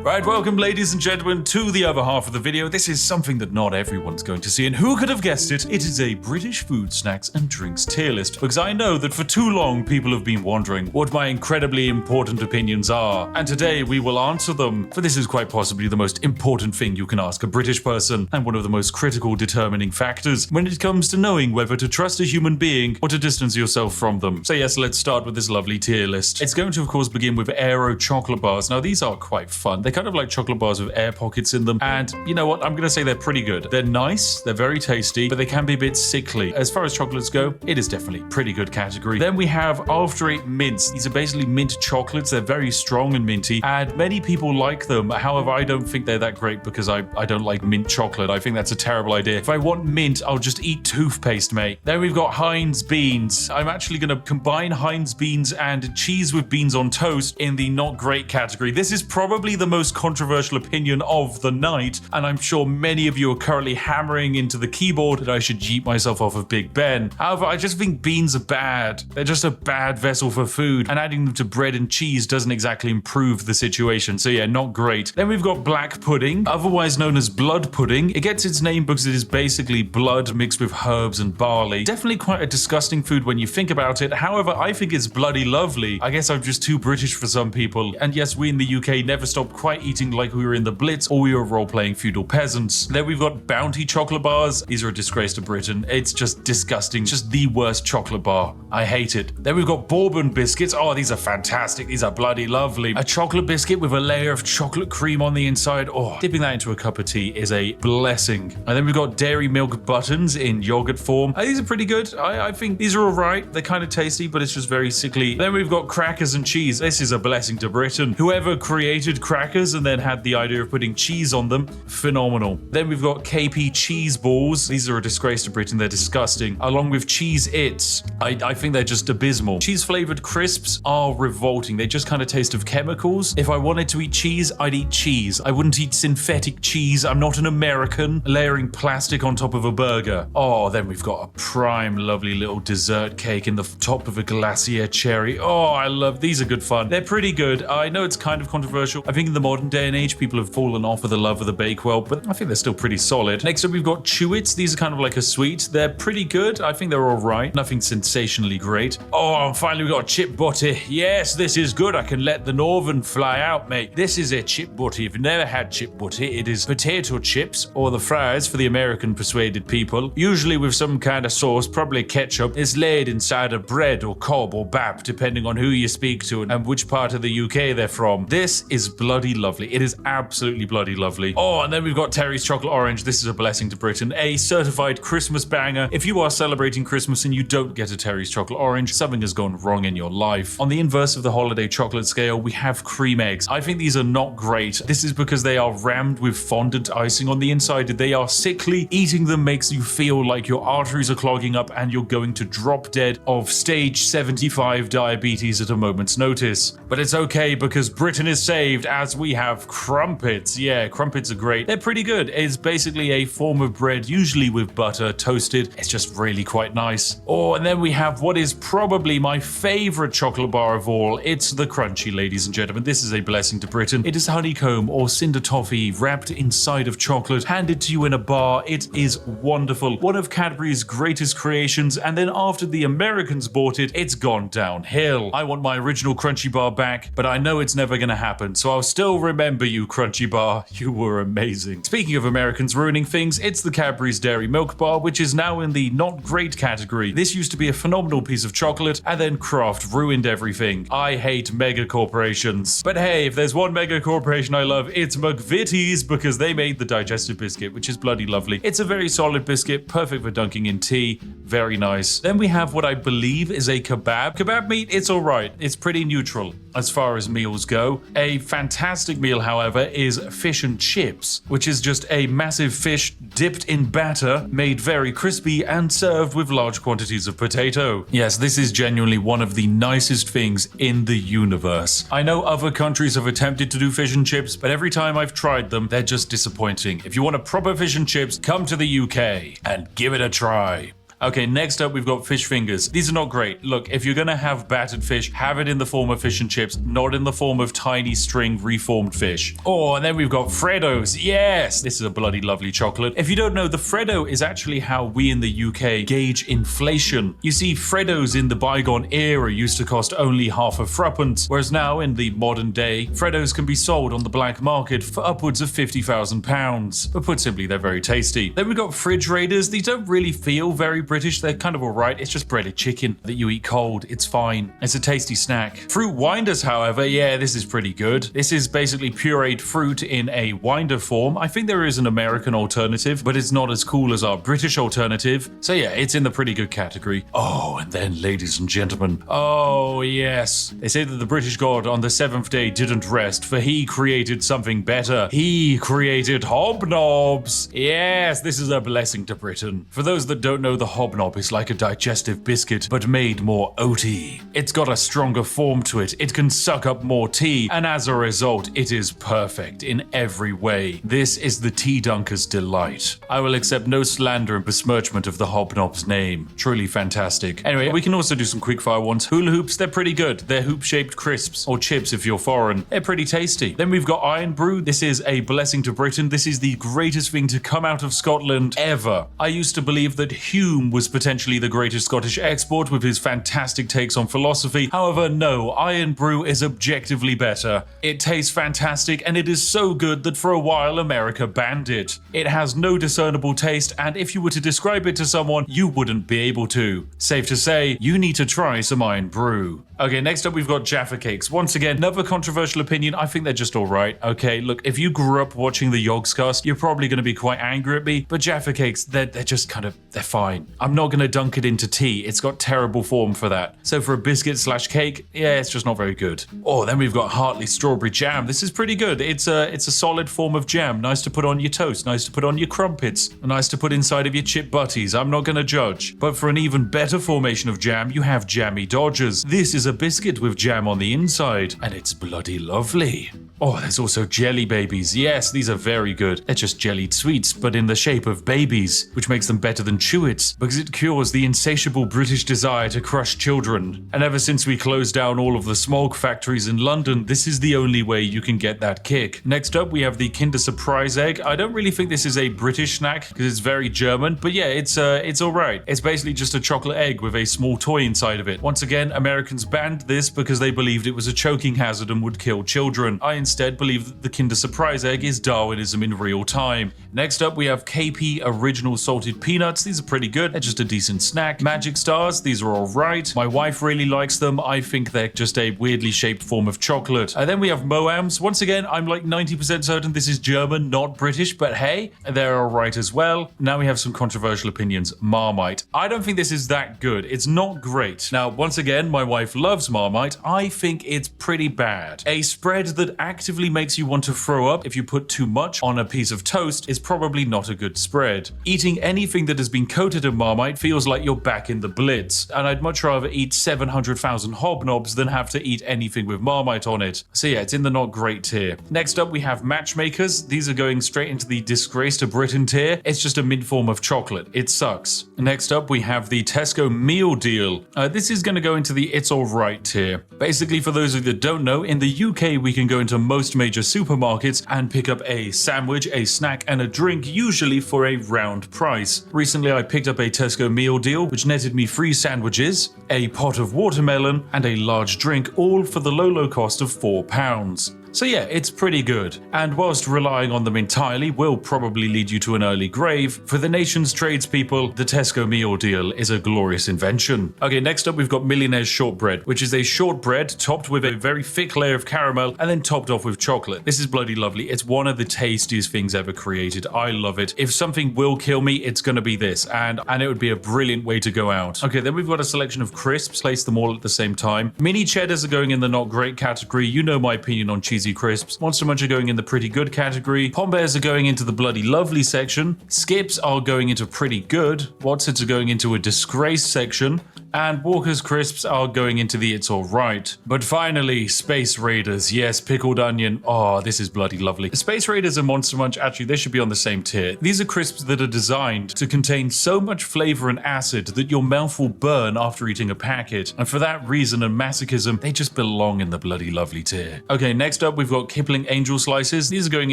Right, welcome ladies and gentlemen to the other half of the video. This is something that not everyone's going to see, and who could have guessed it? It is a British food, snacks and drinks tier list, because I know that for too long people have been wondering what my incredibly important opinions are, and today we will answer them, for this is quite possibly the most important thing you can ask a British person, and one of the most critical determining factors when it comes to knowing whether to trust a human being or to distance yourself from them. So yes, let's start with this lovely tier list. It's going to of course begin with Aero chocolate bars. Now these are quite fun. They're kind of like chocolate bars with air pockets in them, and you know what, I'm gonna say they're pretty good. They're nice, they're very tasty, but they can be a bit sickly. As far as chocolates go, it is definitely pretty good category. Then we have After Eight mints. These are basically mint chocolates. They're very strong and minty, and many people like them. However, I don't think they're that great because I don't like mint chocolate. I think that's a terrible idea. If I want mint, I'll just eat toothpaste, mate. Then we've got Heinz beans. I'm actually gonna combine Heinz beans and cheese with beans on toast in the not great category. This is probably the most controversial opinion of the night, and I'm sure many of you are currently hammering into the keyboard that I should yeet myself off of Big Ben. However, I just think beans are bad. They're just a bad vessel for food, and adding them to bread and cheese doesn't exactly improve the situation. So yeah, not great. Then we've got black pudding, otherwise known as blood pudding. It gets its name because it is basically blood mixed with herbs and barley. Definitely quite a disgusting food when you think about it. However, I think it's bloody lovely. I guess I'm just too British for some people. And yes, we in the UK never stopped quite eating like we were in the Blitz or we were role-playing feudal peasants. Then we've got Bounty chocolate bars. These are a disgrace to Britain. It's just disgusting. It's just the worst chocolate bar. I hate it. Then we've got bourbon biscuits. Oh, these are fantastic. These are bloody lovely. A chocolate biscuit with a layer of chocolate cream on the inside. Oh, dipping that into a cup of tea is a blessing. And then we've got dairy milk buttons in yogurt form. These are pretty good. I think these are all right. They're kind of tasty, but it's just very sickly. Then we've got crackers and cheese. This is a blessing to Britain. Whoever created crackers and then had the idea of putting cheese on them, phenomenal. Then we've got KP cheese balls. These are a disgrace to Britain. They're disgusting. Along with Cheez-Its. I think they're just abysmal. Cheese flavored crisps are revolting. They just kind of taste of chemicals. If I wanted to eat cheese, I'd eat cheese. I wouldn't eat synthetic cheese. I'm not an American layering plastic on top of a burger. Oh, then we've got a prime lovely little dessert cake in the top of a glacier cherry. Oh, I love these. Are good fun. They're pretty good. I know it's kind of controversial. I think in the modern day and age, people have fallen off of the love of the Bakewell, but I think they're still pretty solid. Next up, we've got Chew-Its. These are kind of like a sweet. They're pretty good. I think they're all right. Nothing sensationally great. Oh, and finally, we've got Chip Butty. Yes, this is good. I can let the Northern fly out, mate. This is a Chip Butty. If you've never had Chip Butty, it is potato chips, or the fries for the American persuaded people, usually with some kind of sauce, probably ketchup. It's laid inside of bread or cob or bap, depending on who you speak to and which part of the UK they're from. This is bloody lovely. It is absolutely bloody lovely. Oh, and then we've got Terry's Chocolate Orange. This is a blessing to Britain. A certified Christmas banger. If you are celebrating Christmas and you don't get a Terry's Chocolate Orange, something has gone wrong in your life. On the inverse of the holiday chocolate scale, we have cream eggs. I think these are not great. This is because they are rammed with fondant icing on the inside. They are sickly. Eating them makes you feel like your arteries are clogging up and you're going to drop dead of stage 75 diabetes at a moment's notice. But it's okay because Britain is saved as we have crumpets. Yeah, crumpets are great. They're pretty good. It's basically a form of bread, usually with butter, toasted. It's just really quite nice. Oh, and then we have what is probably my favorite chocolate bar of all. It's the Crunchy, ladies and gentlemen. This is a blessing to Britain. It is honeycomb or cinder toffee wrapped inside of chocolate, handed to you in a bar. It is wonderful. One of Cadbury's greatest creations, and then after the Americans bought it, it's gone downhill. I want my original Crunchy bar back, but I know it's never gonna happen, so I'll still remember you, Crunchy bar. You were amazing. Speaking of Americans ruining things, it's the Cadbury's Dairy Milk Bar, which is now in the not great category. This used to be a phenomenal piece of chocolate, and then Kraft ruined everything. I hate mega corporations. But hey, if there's one mega corporation I love, it's McVitie's, because they made the digestive biscuit, which is bloody lovely. It's a very solid biscuit, perfect for dunking in tea. Very nice. Then we have what I believe is a kebab. Kebab meat, it's all right. It's pretty neutral as far as meals go. A fantastic meal, however, is fish and chips, which is just a massive fish dipped in batter, made very crispy and served with large quantities of potato. Yes, this is genuinely one of the nicest things in the universe. I know other countries have attempted to do fish and chips, but every time I've tried them, they're just disappointing. If you want a proper fish and chips, come to the UK and give it a try. Okay, next up we've got fish fingers. These are not great. Look, if you're gonna have battered fish, have it in the form of fish and chips, not in the form of tiny string reformed fish. Oh, and then we've got Freddos. Yes, this is a bloody lovely chocolate. If you don't know, the Freddo is actually how we in the UK gauge inflation. You see, Freddos in the bygone era used to cost only half a threepence, whereas now in the modern day, Freddos can be sold on the black market for upwards of £50,000. But put simply, they're very tasty. Then we've got Fridge Raiders. These don't really feel very British. They're kind of alright. It's just breaded chicken that you eat cold. It's fine. It's a tasty snack. Fruit Winders, however, yeah, this is pretty good. This is basically pureed fruit in a winder form. I think there is an American alternative, but it's not as cool as our British alternative. So yeah, it's in the pretty good category. Oh, and then, ladies and gentlemen, oh yes, they say that the British god on the seventh day didn't rest, for he created something better. He created hobnobs. Yes, this is a blessing to Britain. For those that don't know, the hobnob is like a digestive biscuit, but made more oaty. It's got a stronger form to it. It can suck up more tea, and as a result, it is perfect in every way. This is the tea dunker's delight. I will accept no slander and besmirchment of the hobnob's name. Truly fantastic. Anyway, we can also do some quickfire ones. Hula hoops, they're pretty good. They're hoop-shaped crisps, or chips if you're foreign. They're pretty tasty. Then we've got Iron Brew. This is a blessing to Britain. This is the greatest thing to come out of Scotland ever. I used to believe that Hume was potentially the greatest Scottish export with his fantastic takes on philosophy. However, no, Iron Brew is objectively better. It tastes fantastic, and it is so good that for a while America banned it. It has no discernible taste, and if you were to describe it to someone, you wouldn't be able to. Safe to say, you need to try some Iron Brew. Okay, next up we've got Jaffa Cakes. Once again, another controversial opinion. I think they're just alright. Okay, look, if you grew up watching the Yogscast, you're probably going to be quite angry at me, but Jaffa Cakes, they're just kind of, they're fine. I'm not going to dunk it into tea. It's got terrible form for that. So for a biscuit slash cake, yeah, it's just not very good. Oh, then we've got Hartley Strawberry Jam. This is pretty good. It's a solid form of jam. Nice to put on your toast. Nice to put on your crumpets. Nice to put inside of your chip butties. I'm not going to judge. But for an even better formation of jam, you have Jammy Dodgers. This is a biscuit with jam on the inside, and it's bloody lovely. Oh, there's also Jelly Babies. Yes, these are very good. They're just jellied sweets, but in the shape of babies, which makes them better than Chewits, because it cures the insatiable British desire to crush children. And ever since we closed down all of the smog factories in London, this is the only way you can get that kick. Next up, we have the Kinder Surprise Egg. I don't really think this is a British snack, because it's very German, but yeah, it's alright. It's basically just a chocolate egg with a small toy inside of it. Once again, Americans banned this because they believed it was a choking hazard and would kill children. I instead believe that the Kinder Surprise Egg is Darwinism in real time. Next up, we have KP Original Salted Peanuts. These are pretty good. They're just a decent snack. Magic Stars, these are alright. My wife really likes them. I think they're just a weirdly shaped form of chocolate. And then we have Moams. Once again, I'm like 90% certain this is German, not British, but hey, they're alright as well. Now we have some controversial opinions. Marmite. I don't think this is that good. It's not great. Now, once again, my wife loves Marmite. I think it's pretty bad. A spread that actively makes you want to throw up if you put too much on a piece of toast is probably not a good spread. Eating anything that has been coated in Marmite feels like you're back in the Blitz, and I'd much rather eat 700,000 hobnobs than have to eat anything with Marmite on it. So yeah, it's in the not great tier. Next up, we have Matchmakers. These are going straight into the disgrace to Britain tier. It's just a mint form of chocolate. It sucks. Next up, we have the Tesco Meal Deal. This is going to go into the it's alright tier. Basically, for those of you that don't know, in the UK, we can go into most major supermarkets and pick up a sandwich, a snack, and a drink, usually for a round price. Recently, I picked up a Tesco Meal Deal, which netted me 3 sandwiches, a pot of watermelon, and a large drink, all for the low cost of £4. So yeah, it's pretty good. And whilst relying on them entirely will probably lead you to an early grave, for the nation's tradespeople, the Tesco Meal Deal is a glorious invention. Okay, next up we've got Millionaire's Shortbread, which is a shortbread topped with a very thick layer of caramel and then topped off with chocolate. This is bloody lovely. It's one of the tastiest things ever created. I love it. If something will kill me, it's gonna be this, and it would be a brilliant way to go out. Okay, then we've got a selection of crisps, place them all at the same time. Mini cheddars are going in the not great category. You know my opinion on cheesy crisps. Monster Munch are going in the pretty good category. Pom Bears are going into the bloody lovely section. Skips are going into pretty good. Wotsits are going into a disgrace section. And Walker's crisps are going into the it's alright. But finally, Space Raiders. Yes, pickled onion. Oh, this is bloody lovely. Space Raiders and Monster Munch, actually, they should be on the same tier. These are crisps that are designed to contain so much flavor and acid that your mouth will burn after eating a packet. And for that reason and masochism, they just belong in the bloody lovely tier. Okay, next up, we've got Kipling Angel Slices. These are going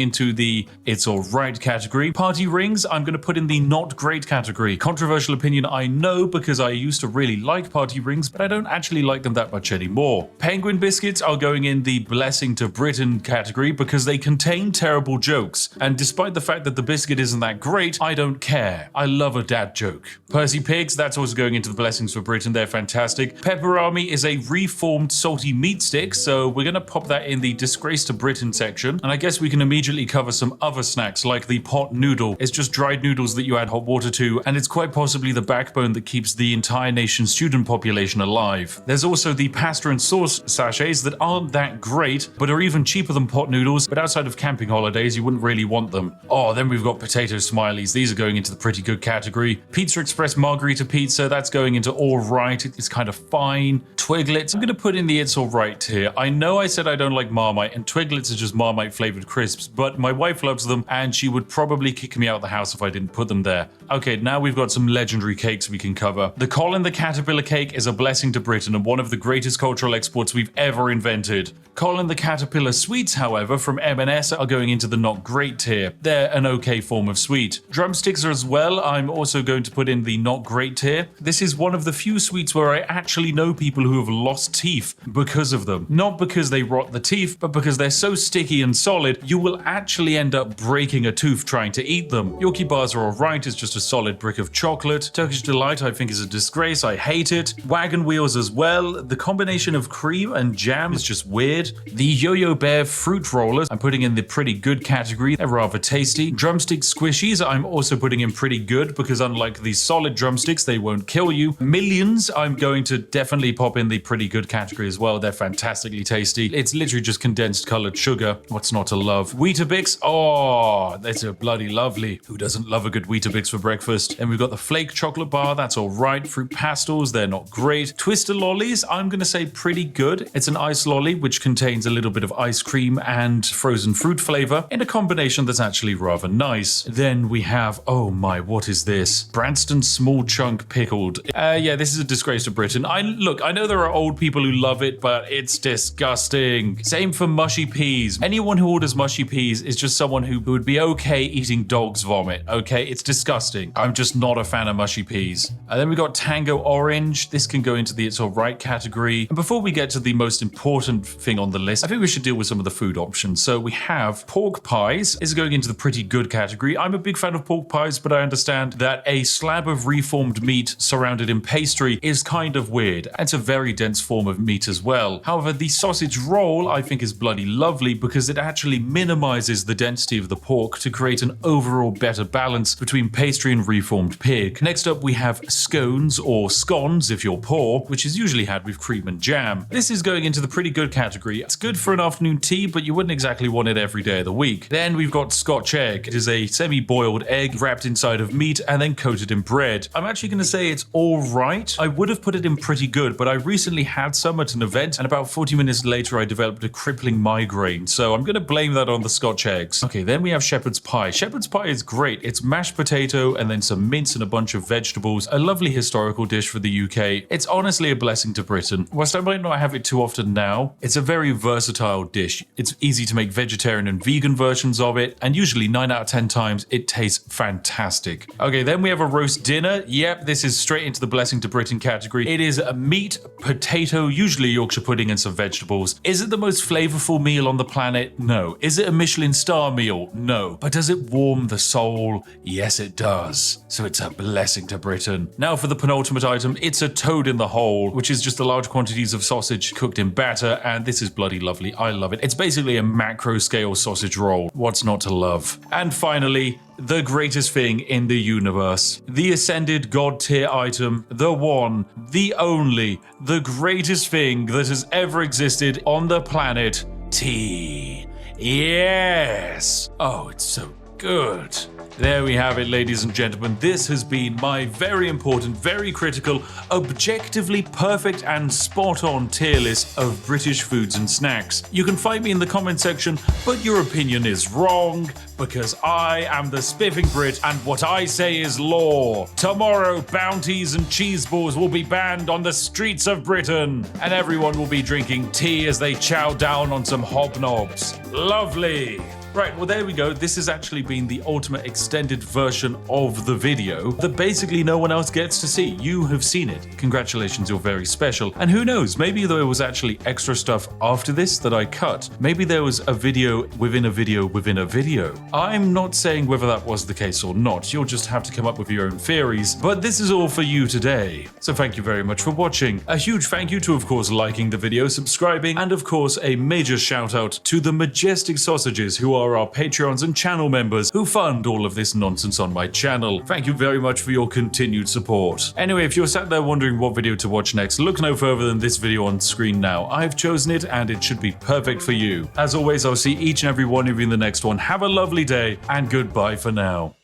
into the it's alright category. Party Rings, I'm going to put in the not great category. Controversial opinion, I know, because I used to really like Party Rings, but I don't actually like them that much anymore. Penguin Biscuits are going in the Blessing to Britain category because they contain terrible jokes. And despite the fact that the biscuit isn't that great, I don't care. I love a dad joke. Percy Pigs, that's also going into the Blessings for Britain. They're fantastic. Pepperami is a reformed salty meat stick, so we're going to pop that in the Disgrace to Britain section. And I guess we can immediately cover some other snacks like the pot noodle. It's just dried noodles that you add hot water to, and it's quite possibly the backbone that keeps the entire nation's student population alive. There's also the pasta and sauce sachets that aren't that great, but are even cheaper than pot noodles, but outside of camping holidays, you wouldn't really want them. Oh, then we've got potato smileys. These are going into the pretty good category. Pizza Express Margarita Pizza, that's going into all right. It's kind of fine. Twiglets, I'm going to put in the it's all right tier. I know I said I don't like Marmite, and Twiglets are just Marmite flavored crisps, but my wife loves them, and she would probably kick me out of the house if I didn't put them there. Okay, now we've got some legendary cakes we can cover. The Colin the Caterpillar cake is a blessing to Britain and one of the greatest cultural exports we've ever invented. Colin the Caterpillar sweets, however, from M&S are going into the not great tier. They're an okay form of sweet. Drumsticks are as well. I'm also going to put in the not great tier. This is one of the few sweets where I actually know people who have lost teeth because of them. Not because they rot the teeth, but because they're so sticky and solid, you will actually end up breaking a tooth trying to eat them. Yorkie bars are alright, it's just a solid brick of chocolate. Turkish Delight I think is a disgrace, I hate it. Wagon Wheels as well. The combination of cream and jam is just weird. The Yo-Yo Bear fruit rollers I'm putting in the pretty good category. They're rather tasty. Drumstick squishies I'm also putting in pretty good because unlike these solid drumsticks, they won't kill you. Millions I'm going to definitely pop in the pretty good category as well. They're fantastically tasty. It's literally just condensed colored sugar. What's not to love? Weetabix, oh, that's a bloody lovely. Who doesn't love a good Weetabix for breakfast? And we've got the flake chocolate bar, that's all right. Fruit pastels, they're not great. Twister lollies, I'm gonna say pretty good. It's an ice lolly which contains a little bit of ice cream and frozen fruit flavor in a combination that's actually rather nice. Then we have, oh my, what is this? Branston small chunk pickled. Yeah, this is a disgrace to Britain. I know there are old people who love it, but it's disgusting. Same for mushy peas. Anyone who orders mushy peas is just someone who would be okay eating dog's vomit, okay? It's disgusting. I'm just not a fan of mushy peas. And then we got Tango Orange. This can go into the it's alright category. And before we get to the most important thing on the list, I think we should deal with some of the food options. So we have pork pies. This is going into the pretty good category. I'm a big fan of pork pies, but I understand that a slab of reformed meat surrounded in pastry is kind of weird. It's a very dense form of meat as well. However, the sausage roll I think is bloody lovely because it actually minimizes the density of the pork to create an overall better balance between pastry and reformed pig. Next up, we have scones or scones if you're poor, which is usually had with cream and jam. This is going into the pretty good category. It's good for an afternoon tea, but you wouldn't exactly want it every day of the week. Then we've got Scotch egg. It is a semi-boiled egg wrapped inside of meat and then coated in bread. I'm actually going to say it's all right. I would have put it in pretty good, but I recently had some at an event and about 40 minutes later I developed a crippling migraine, so I'm going to blame that on the Scotch eggs. Okay, then we have shepherd's pie. Shepherd's pie is great. It's mashed potato and then some mince and a bunch of vegetables. A lovely historical dish for the UK. It's honestly a blessing to Britain. Whilst I might not have it too often now, it's a very versatile dish. It's easy to make vegetarian and vegan versions of it, and usually 9 out of 10 times it tastes fantastic. Okay, then we have a roast dinner. Yep, this is straight into the blessing to Britain category. It is a meat, potato, usually Yorkshire pudding and some vegetables. Is it the most flavorful meal on the planet? No. Is it a Michelin star meal? No. But does it warm the soul? Yes, it does. So it's a blessing to Britain. Now for the penultimate item, it's a toad in the hole, which is just the large quantities of sausage cooked in batter, and this is bloody lovely. I love it. It's basically a macro scale sausage roll. What's not to love? And finally, the greatest thing in the universe. The ascended god tier item, the one, the only, the greatest thing that has ever existed on the planet, tea. Yes! Oh, it's so Good. There we have it, ladies and gentlemen. This has been my very important, very critical, objectively perfect and spot-on tier list of British foods and snacks. You can fight me in the comment section, but your opinion is wrong, because I am the spiffing Brit and what I say is law. Tomorrow, bounties and cheese balls will be banned on the streets of Britain, and everyone will be drinking tea as they chow down on some hobnobs. Lovely. Right, well there we go. This has actually been the ultimate extended version of the video that basically no one else gets to see. You have seen it. Congratulations, you're very special. And who knows, maybe there was actually extra stuff after this that I cut. Maybe there was a video within a video within a video. I'm not saying whether that was the case or not. You'll just have to come up with your own theories. But this is all for you today. So thank you very much for watching. A huge thank you to, of course, liking the video, subscribing, and of course, a major shout out to the majestic sausages who are our Patreons and channel members who fund all of this nonsense on my channel. Thank you very much for your continued support. Anyway, if you're sat there wondering what video to watch next, look no further than this video on screen now. I've chosen it and it should be perfect for you. As always, I'll see each and every one of you in the next one. Have a lovely day and goodbye for now.